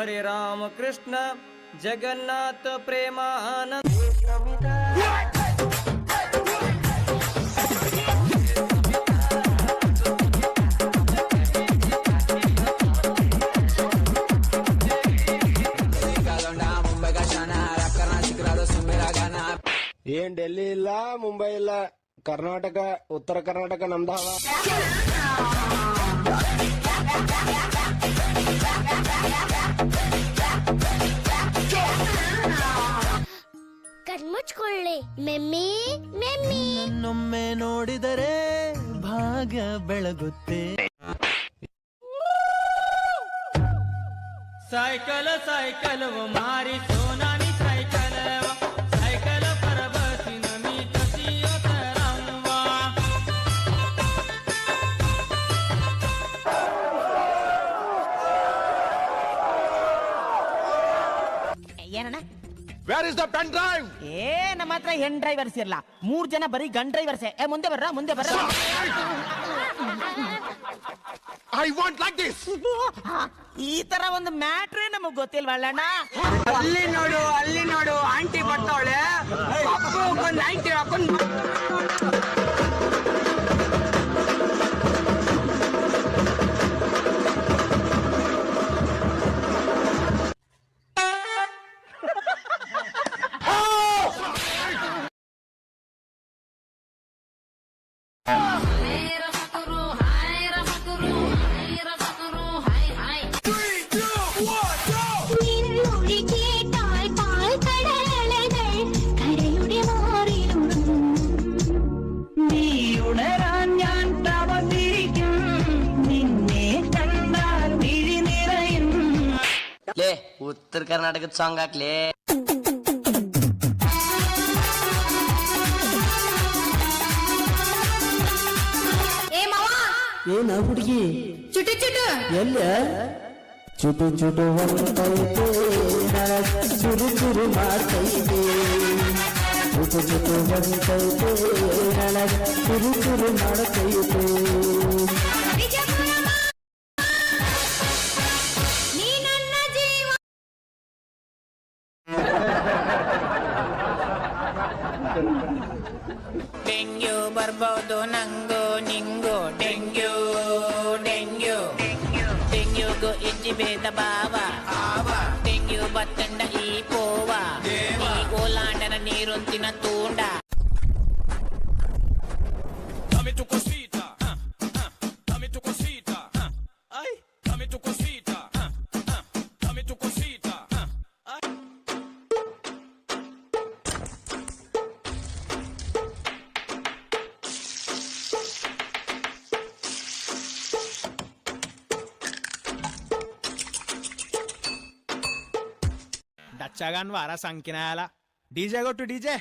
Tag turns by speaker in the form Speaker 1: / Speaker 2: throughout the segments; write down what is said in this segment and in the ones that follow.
Speaker 1: हरे राम कृष्ण जगन्नाथ प्रेमानंद।
Speaker 2: ಏನ್ ಡೆಲ್ಲಿ ಇಲ್ಲ, ಮುಂಬೈ ಇಲ್ಲ, ಕರ್ನಾಟಕ, ಉತ್ತರ ಕರ್ನಾಟಕ ನಮ್ದಾವ.
Speaker 3: ಕಣ್ಮುಚ್ಕೊಳ್ಳಿ ಮೆಮ್ಮಿ ಮೆಮ್ಮಿ.
Speaker 4: ನನ್ನೊಮ್ಮೆ ನೋಡಿದರೆ ಭಾಗ್ಯ ಬೆಳಗುತ್ತೆ.
Speaker 1: साइकिल साइकिल वो मारी सोनानी साइकिल साइकिल पर बसी नमी कसियो तरंगवा.
Speaker 5: ಏನಣ್ಣ?
Speaker 2: Where is the pen drive?
Speaker 5: ನಮ್ಮ ಹತ್ರ ಹೆಣ್ ಡ್ರೈವರ್ಸ್ ಇರಲ್ಲ, 3 ಜನ ಬರೀ ಗನ್ ಡ್ರೈವರ್ಸ್. ಮುಂದೆ ಬರ್ರ.
Speaker 2: I want like this.
Speaker 5: ಈ ತರ ಒಂದು ಮ್ಯಾಟ್ರೇ ನಮಗ್ ಗೊತ್ತಿಲ್ವಲ್ಲಣ್ಣ.
Speaker 6: ಅಲ್ಲಿ ನೋಡು ಆಂಟಿ ಬರ್ತಾವಳೆ, ಒಂದು ಆಂಟಿ ಹಾಕೊಂಡು.
Speaker 5: ಉತ್ತರ ಕರ್ನಾಟಕದ ಸಾಂಗ್ ಹಾಕ್ಲಿ.
Speaker 4: ಏನ ಹುಡುಗಿ
Speaker 3: ಚುಟು ಚುಟು
Speaker 4: ಎಲ್ಲ ಚುಟು ಚುಟು ಹೊಂಟೈತೆ, ಚುರು ಚುರು ಮಾಡ್ತೈತೆ. ಚುಟು ಚುಟು ಹೊಂಟೈತೆ, ಚುರು ಚುರು ಮಾಡ್ತೈತೆ.
Speaker 5: ಡೆಂಗ್ಯೂ ಬರ್ಬೋದು ನಂಗು ನಿಂಗು. ಡೆಂಗ್ಯೂಗೂ ಇಜ್ಜಿ ಭೇದ ಭಾವ. ಡೆಂಗ್ಯೂ ಬತ್ತಂಡ ಈ ಪೋವ, ಈ ಗೋಲಾಂಡನ ನೀರೊಂತಿನ ತೂಂಡ.
Speaker 4: डच्चागान वारा संकिनायाला डीजे गो टू डीजे.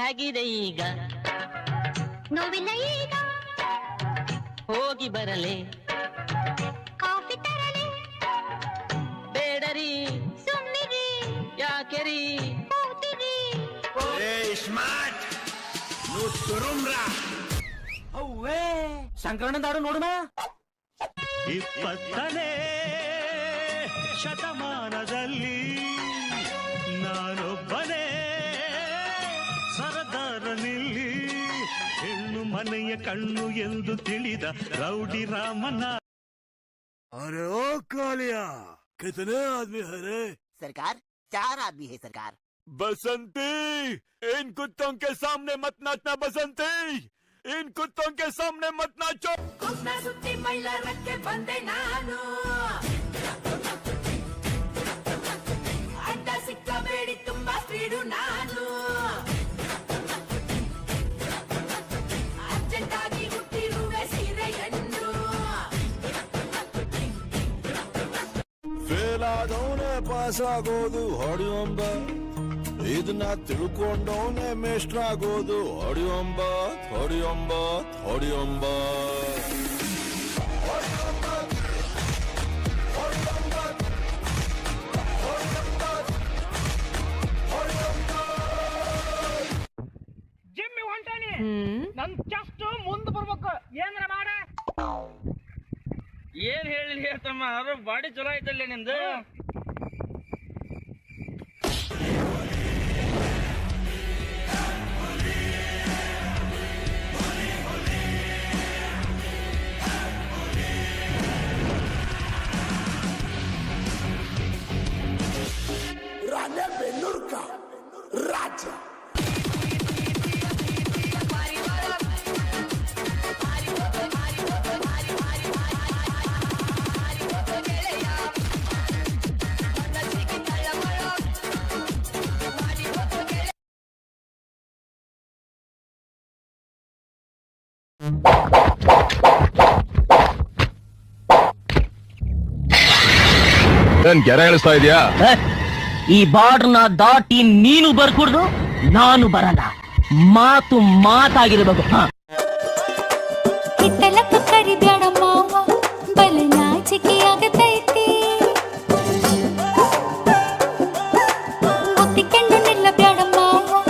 Speaker 5: ಆಗಿದೆ ಈಗ,
Speaker 3: ನೋವಿಲ್ಲ ಈಗ,
Speaker 5: ಹೋಗಿ ಬರಲೇ,
Speaker 3: ಕಾಫಿ ತರಲಿ,
Speaker 5: ಬೇಡರಿ
Speaker 3: ಸುಮ್ನಿರಿ,
Speaker 5: ಯಾಕೆರಿ,
Speaker 3: ಕೂತಿರಿ.
Speaker 5: ಅವ್ವೇ ಸಂಕ್ರಮಣದಾಡು ನೋಡುಮ.
Speaker 7: 20ನೇ ಶತಮಾನದಲ್ಲಿ ನಾನೊಬ್ಬನೇ ಸರದಾರನಿಲ್ಲಿ, ಹೆಣ್ಣು ಮನೆಯ ಕಣ್ಣು ಎಂದು ತಿಳಿದ ರೌಡಿ ರಾಮನ.
Speaker 2: अरे ओ कालिया, कितने आदमी है रे?
Speaker 5: सरकार 4 आदमी है सरकार.
Speaker 7: बसंती, इन कुत्तों के सामने मत नाचना. बसंती, इन कुत्तों के सामने मत नाचो.
Speaker 6: ಸುತ್ತಿ ಮೈಲಾರಕ್ಕೆ ಬಂದೆ ನಾನು, ಅಡ್ಡ ಸಿಕ್ಕಬೇಡಿ, ತುಂಬಾ ಸ್ಪೀಡು ನಾನು. ಅರ್ಜೆಂಟಾಗಿ ಹುಟ್ಟಿರುವೆ ಸೀರೆಯನ್ನು.
Speaker 2: ಫೇಲ್ ಆದವನೇ ಪಾಸ್ ಆಗೋದು ಹೊಡಿಯೊಂಬ, ಇದನ್ನ ತಿಳ್ಕೊಂಡವನೇ ಮೇಷ್ಟ್ರ ಆಗೋದು ಹೊಡಿಯೊಂಬ.
Speaker 5: ನನ್ ಚೆಸ್ಟ್ ಮುಂದ್ ಬರ್ಬೇಕು ಏನ್ರ ಮಾಡ.
Speaker 1: ಏನ್ ಹೇಳಿ ಹೇಳ್ತಮ್ಮ, ಅದು ಬಾಡಿ ಚಲೋ ಐತಲ್ಲ ನಿಂದು.
Speaker 7: ಗೆರೆ ಹೇಳಿಸ್ತಾ ಇದೆಯಾ?
Speaker 5: ಈ ಬಾರ್ಡ್ನ ದಾಟಿ ನೀನು ಬರ್ಕೂಡ್ದು, ನಾನು ಬರಲ್ಲ. ಮಾತು ಮಾತಾಗಿರ್ಬೇಕು.
Speaker 8: ಹಿತ್ತಲಕ್ಕ ಕರಿಬ್ಯಾಡ ಮಾವ, ಬಲ ನಾಚಿಕೆ ಆಗತೈತಿ. ಒತ್ತಿಕೊಂಡು ನಿಲ್ಲಬ್ಯಾಡ ಮಾವ,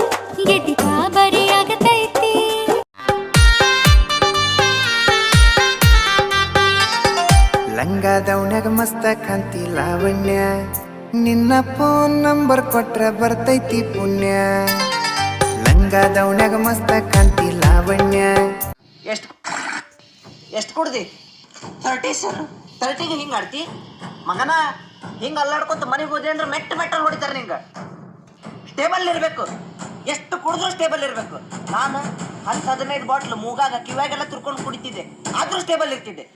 Speaker 8: ಎದಿ ಗಾಬರಿ ಆಗತೈತಿ.
Speaker 9: ಲಂಗಾದವನ್ಯಾಗ ಮಸ್ತ ಕಾಂತಿ ಲಾವಣ್ಯ, ನಿನ್ನ ಫೋನ್ ನಂಬರ್ ಕೊಟ್ರ ಬರ್ತೈತಿ ಪುಣ್ಯ. ಲಂಗಾದವನ್ಯಾಗ ಮಸ್ತ ಕಾಂತಿ ಲಾವಣ್ಯ.
Speaker 10: ಎಷ್ಟು ಕುಡ್ದಿ? 30 ಸರ್. 30ಗೆ ಹಿಂಗೆ ಆಡ್ತಿ ಮಗನ? ಹಿಂಗೆ ಅಲ್ಲಾಡ್ಕೊತ ಮನೆಗೆ ಹೋದೆ ಅಂದ್ರೆ ಮೆಟ್ಟಲ್ಲಿ ಹೊಡಿತಾರೆ ನಿಂಗೆ. ಸ್ಟೇಬಲ್ ಇರಬೇಕು, ಎಷ್ಟು ಕುಡಿದ್ರೂ ಸ್ಟೇಬಲ್ ಇರಬೇಕು. ನಾನು 10-15 ಬಾಟ್ಲು ಮೂಗಾಗ ಕಿವ್ಯಾಗೆಲ್ಲ ತುರ್ಕೊಂಡು ಕುಡಿತಿದ್ದೆ, ಆದರೂ ಸ್ಟೇಬಲ್ ಇರ್ತಿದ್ದೆ.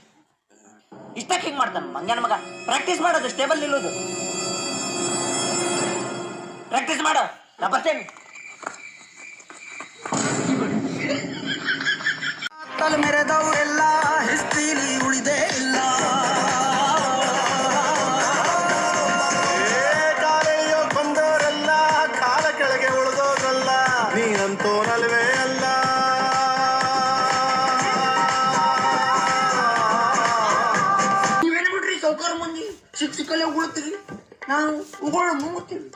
Speaker 10: ಇಷ್ಟಕ್ಕೆ ಹಿಂಗೆ ಮಾಡ್ತಾನೆ ಮಂಗ್ಯಾನ ಮಗ. ಪ್ರಾಕ್ಟೀಸ್ ಮಾಡೋದು, ಸ್ಟೇಬಲ್ ನಿಲ್ಲೋದು. ಪ್ರಾಕ್ಟೀಸ್ ಮಾಡೋ, ನಾ ಬರ್ತೇನೆ. ತಲೆ ಮೆರೆದವರೆಲ್ಲ ಹಿಸ್ತಿಲಿ ಉಳಿದೇ ಇಲ್ಲ.
Speaker 2: ಕಾಲೆಯೋ ಕೊಂದವರೆಲ್ಲ ಕಾಲ ಕೆಳಗೆ ಉಳಿದೋರಲ್ಲ, ನೀನಂತೋನಲ್ವೇ ಅಲ್ಲ.
Speaker 10: ನೀವೇನು ಬಿಡ್ರಿ ಸೌಕಾರ ಮಂದಿ, ಸಿಕ್ಕಲ್ಲೇ ಉಗುಳ್ತೀವಿ, ನಾವು ಉಗುಳು ಮುಗುತ್ತೀವಿ.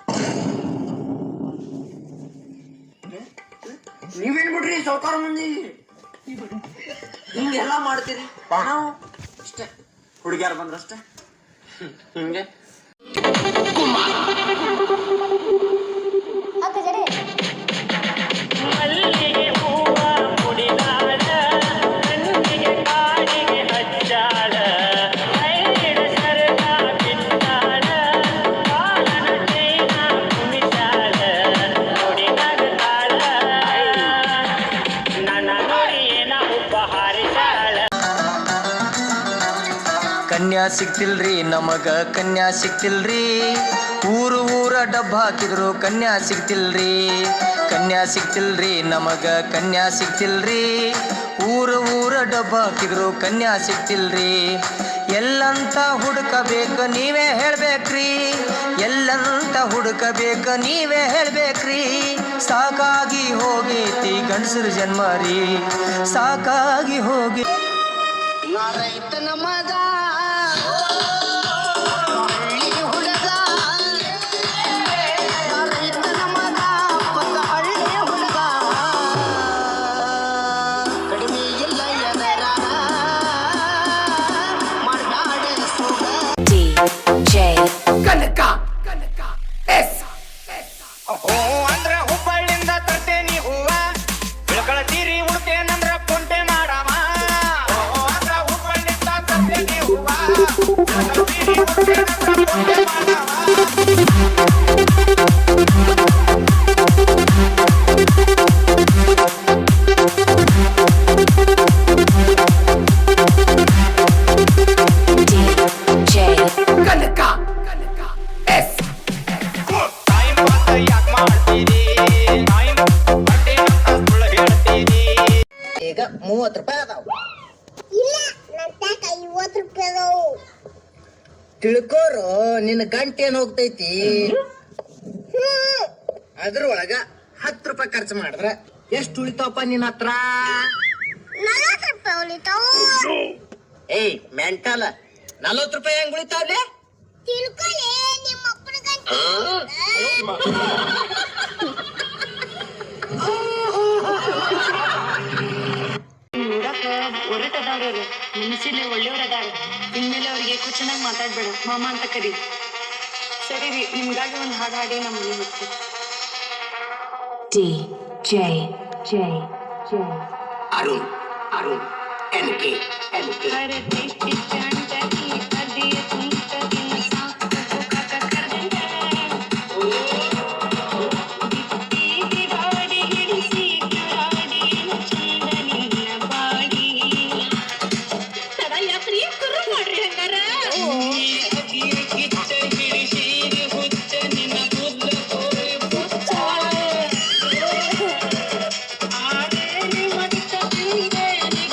Speaker 10: ನೀವೇನು ಬಿಡ್ರಿ ಸೌಕಾರ ಮಂದಿ, ಹಿಂಗೆಲ್ಲ ಮಾಡ್ತೀರಿ. ನಾವು ಅಷ್ಟೇ, ಹುಡುಗಿಯಾರು ಬಂದ್ರಷ್ಟೇ ಹಿಂಗೆ.
Speaker 5: ಮಲ್ಲಿಗೆ ಹೂವ ಮುಡಿದಾಳ, ಕಣ್ಣಿಗೆ ಕಾಡಿಗೆ ಹಚ್ಚಾಳ, ಕೈಗಿಡ ಸರಗ ಬಿಟ್ಟಾಳ, ಕಾಲನ ಚೈನ ಕುಣಿಸಾಳ, ನೋಡಿ ನಗತಾಳ, ನನ್ನ ನೋಡಿ ಏನ ಉಪ್ಪ ಹಾರಿಸಾಳ.
Speaker 9: ಕನ್ಯಾ ಸಿಕ್ತಿಲ್ರಿ ನಮಗ, ಕನ್ಯಾ ಸಿಕ್ತಿಲ್ರಿ. ಊರ ಡಬ್ಬ ಹಾಕಿದ್ರು ಕನ್ಯಾ ಸಿಕ್ತಿಲ್ರಿ. ಕನ್ಯಾ ಸಿಕ್ತಿಲ್ರಿ ನಮಗ, ಕನ್ಯಾ ಸಿಕ್ತಿಲ್ರಿ. ಊರ ಡಬ್ಬ ಹಾಕಿದ್ರು ಕನ್ಯಾ ಸಿಕ್ತಿಲ್ರಿ. ಎಲ್ಲಂತ ಹುಡುಕಬೇಕ ನೀವೇ ಹೇಳ್ಬೇಕ್ರಿ, ಎಲ್ಲಂತ ಹುಡುಕಬೇಕ ನೀವೇ ಹೇಳ್ಬೇಕ್ರಿ. ಸಾಕಾಗಿ ಹೋಗೈತಿ ಗಂಡಸರ ಜನ್ಮರಿ, ಸಾಕಾಗಿ ಹೋಗಿ. ರೈತನ ಮಗ
Speaker 5: ಅಂದ್ರ ಹುಬ್ಬಳ್ಳಿಂದ ತರ್ತೇನಿ ಹೂವ, ಬೆಳಕಳತೀರಿ ಉಡ್ತೇನಂದ್ರ ಕುಂಟೆ ಮಾಡವ. ಅಂದ್ರ ಹುಬ್ಬಳ್ಳಿಂದ ತರ್ತೇನಿ ಹೂವ, ಬೆಳಕಳತೀರಿ ಉಡ್ತೇನಂದ್ರ ಕುಂಟೆ ಮಾಡವ.
Speaker 10: ಈಗ 30 ರೂಪಾಯಿ ಅದಾವ.
Speaker 3: ಇಲ್ಲ, ನನ್ನ 50 ರೂಪಾಯಿ ಅದಾವು.
Speaker 10: ತಿಳ್ಕೋರು, ನಿನ್ನ ಗಂಟೆ ಏನ್ ಹೋಗ್ತೈತಿ. ಅದ್ರೊಳಗ 10 ರೂಪಾಯಿ ಖರ್ಚು ಮಾಡಿದ್ರ ಎಷ್ಟು ಉಳಿತಾವಪ್ಪ ನಿನ್ನ ಹತ್ರ?
Speaker 3: 40 ರೂಪಾಯಿ ಉಳಿತಾವು.
Speaker 10: ಏಯ್ ಮೆಂಟಲ್, 40 ರೂಪಾಯಿ ಹೆಂಗ್ ಉಳಿತಾವ್ಲೆ?
Speaker 3: ತಿಳ್ಕೊಳ್ಳಿ, ನಿಮ್ಮ ಅಪ್ಪನ ಗಂಟೆ
Speaker 6: ಅವ್ರು ಮನಸ್ಸಿಲೆ ಒಳ್ಳೆಯವ್ರದಾರ. ಇನ್ಮೇಲೆ ಅವ್ರಿಗೆ ఎక్కువ ಚೆನ್ನಾಗಿ ಮಾತಾಡ್ಬೇಡ, ಮಾಮ ಅಂತ ಕರಿ. ಸರಿ ರೀ, ನಿಮ್ಗಾಗಿ ಒಂದು ಹಾಡು ಹಾಡಿ ನಮ್ಮ ಮನೆಗೆ ಹೋಗ್ತೀವಿ.
Speaker 10: ಅರುಣ್ ಅರುಣ್ LK
Speaker 6: अरे टेस्टी चांटा की कर दिए तुम कभी न साथ को काका कर देंगे दीदी बाड़ी गिड़सी बाड़ी न चंदनी न बाड़ी तड़ा यात्री करो ಮಾಡ್ರಿ ಹಂಗಾರ ಗಿಚ್ಚ ಗಿಡಿಸಿ ಹುಚ್ಚ ನಿನ್ನ ಬುದ್ಧ ಕೋರಿ ಬುಚ್ಚ ಆರೆ ನಿ ಮಟ್ಟ ತಿಂದೆ ನಿ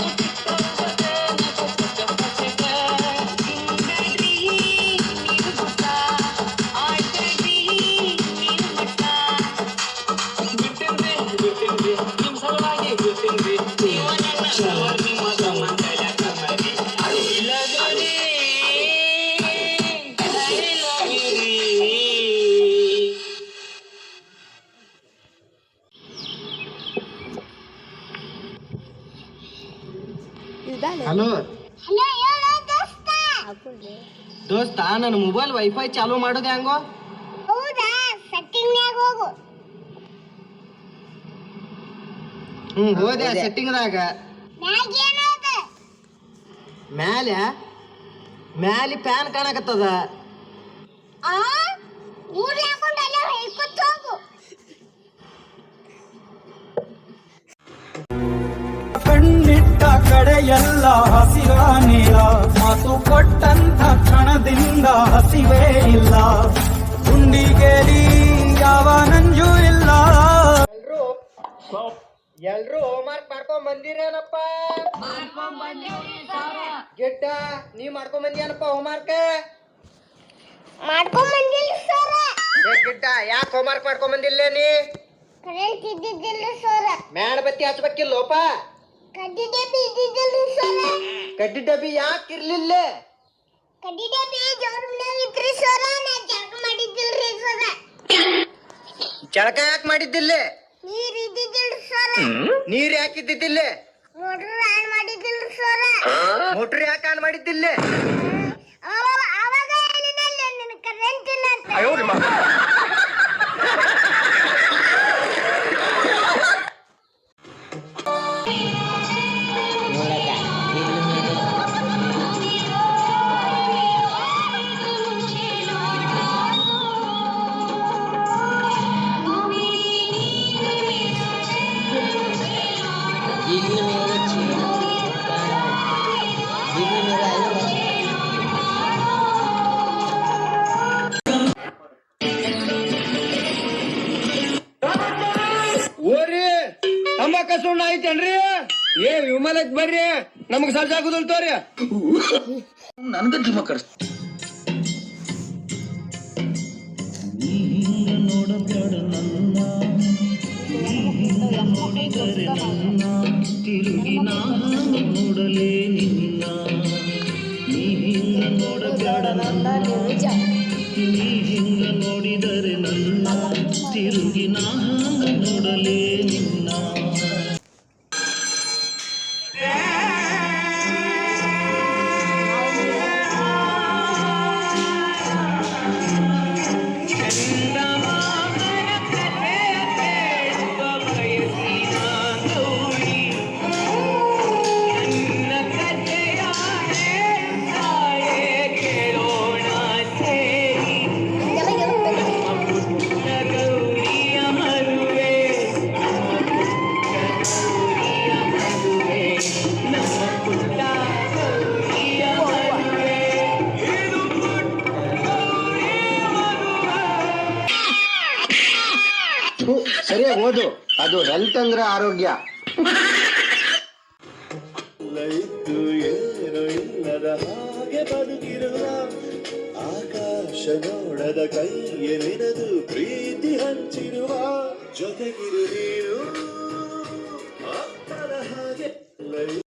Speaker 5: ಹಲೋ
Speaker 3: ಹಲೋ ಹೇಳೋ ದೋಸ್ತ.
Speaker 5: ದೋಸ್ತ, ನನ್ನ ಮೊಬೈಲ್ ವೈಫೈ ಚಾಲೂ ಮಾಡೋದು ಹೆಂಗೋ?
Speaker 3: ಹೌದಾ, ಸೆಟ್ಟಿಂಗ್ನ್ಯಾಗ ಹೋಗು.
Speaker 5: ಹೋದೆ ಸೆಟ್ಟಿಂಗ್ದಾಗ.
Speaker 3: ಮ್ಯಾಗ ಏನದ?
Speaker 5: ಮ್ಯಾಲೆ ಫ್ಯಾನ್ ಕಾಣಕತ್ತದ.
Speaker 3: ಆ ಊರ್ ಹಾಕೊಂಡು ಅಲ್ಲ ಹೇಳ್ಕೊತ ಹೋಗು.
Speaker 1: ಕಣ್ಣಿಟ್ಟ ಕಡೆಯೆಲ್ಲ ಹಸಿರ ನೀರ, ಮಾತು ಕೊಟ್ಟಂತ ಕ್ಷಣದಿಂದ ಹಸಿವೇ ಇಲ್ಲ, ಗುಂಡಿಗೇರಿ ಯಾವ ನಂಜು ಇಲ್ಲ.
Speaker 5: ಎಲ್ರು ಹೋಮ್ವರ್ಕ್ ಮಾಡ್ಕೊಂಡ್ ಬಂದಿರೇನಪ್ಪ? ಗೆಡ್ಡ, ನೀ ಮಾಡ್ಕೊಂಡ್ ಬಂದಿಯನಪ್ಪ ಹೋಮ್ವರ್ಕ್?
Speaker 3: ಮಾಡ್ಕೊಂಡ್ ಬಂದಿಲ್ಲ ಸರ.
Speaker 5: ಗೆಡ್ಡ, ಯಾಕೆ ಹೋಮ್ವರ್ಕ್ ಮಾಡ್ಕೊಂಡ್ ಬಂದಿಲ್ಲ ನೀ?
Speaker 3: ಕರೆಂಟ್ ಇದ್ದಿದ್ದಿಲ್ಲ ಸರ.
Speaker 5: ಮ್ಯಾಣ ಬತ್ತಿ ಹಚ್ಬೇಕಿಲ್ಲೋಪ?
Speaker 3: ಕಡ್ಡಿ ಡಬ್ಬಿ ಇದ್ದಿದ್ದಿಲ್ಲ ಸರ.
Speaker 5: ಕಡ್ಡಿ ಡಬ್ಬಿ ಯಾಕೆ ಇರ್ಲಿಲ್ಲ?
Speaker 3: ಕಡ್ಡಿ ಡಬ್ಬಿ ಜೋರ್ ಮನ್ಯಾಗ ಇತ್ರಿ ಸರ. ನಾ ಜಳಕ ಮಾಡಿದ್ದಿಲ್ರಿ ಸರ.
Speaker 5: ಜಳಕ ಯಾಕೆ ಮಾಡಿದ್ದಿಲ್ಲ?
Speaker 3: ನೀರ್ ಇದ್ದಿದ್ದಿಲ್ಲ ಸರ.
Speaker 5: ನೀರ್ ಯಾಕೆ ಇದ್ದಿದ್ದಿಲ್ಲ?
Speaker 3: ಮೋಟ್ರ್ ಆನ್ ಮಾಡಿದ್ದಿಲ್ಲ ಸರ.
Speaker 5: ಮೋಟ್ರ್ ಯಾಕೆ ಆನ್ ಮಾಡಿದ್ದಿಲ್ಲ?
Speaker 3: ಅವಾಗ ಹೇಳಿನಲ್ಲ ನಿನ್ ಕರೆಂಟ್ ಇಲ್ಲ ಅಂತ.
Speaker 5: ಓರಿ ತಂಬಾಕ ಸುಣ್ಣ ಐತೇನ್ರಿ? ಏ ವಿಮಲಕ್ ಬರ್ರಿ, ನಮಗ್ ಸರ್ಜ್ ಆಗುದಿಲ್ಲ ತೋರಿ.
Speaker 10: ನನ್ಗ ದಿಮ್ಮ ಕರ್ಸ್
Speaker 1: ನೋಡಲೇ ನಿನ್ನ ನೀ ಹಿಂಗ ನೋಡಬೇಡ ನನ್ನ, ನೀ ಹಿಂಗ ನೋಡಿದರೆ ನನ್ನ ತಿರುಗಿ ನಾ ನೋಡಲೇ ನಿನ್ನ.
Speaker 5: ಸರಿಯಾಗಿ ಓದು, ಅದು ಹೆಲ್ತ್ ಅಂದ್ರೆ ಆರೋಗ್ಯ.
Speaker 2: ಏನು ಇಲ್ಲದ ಹಾಗೆ ಬದುಕಿರುವ ಆಕಾಶ ನೋಡದ ಕೈಯಲ್ಲಿನದು ಪ್ರೀತಿ ಹಂಚಿರುವ ಜೊತೆಗಿರು ನೀನು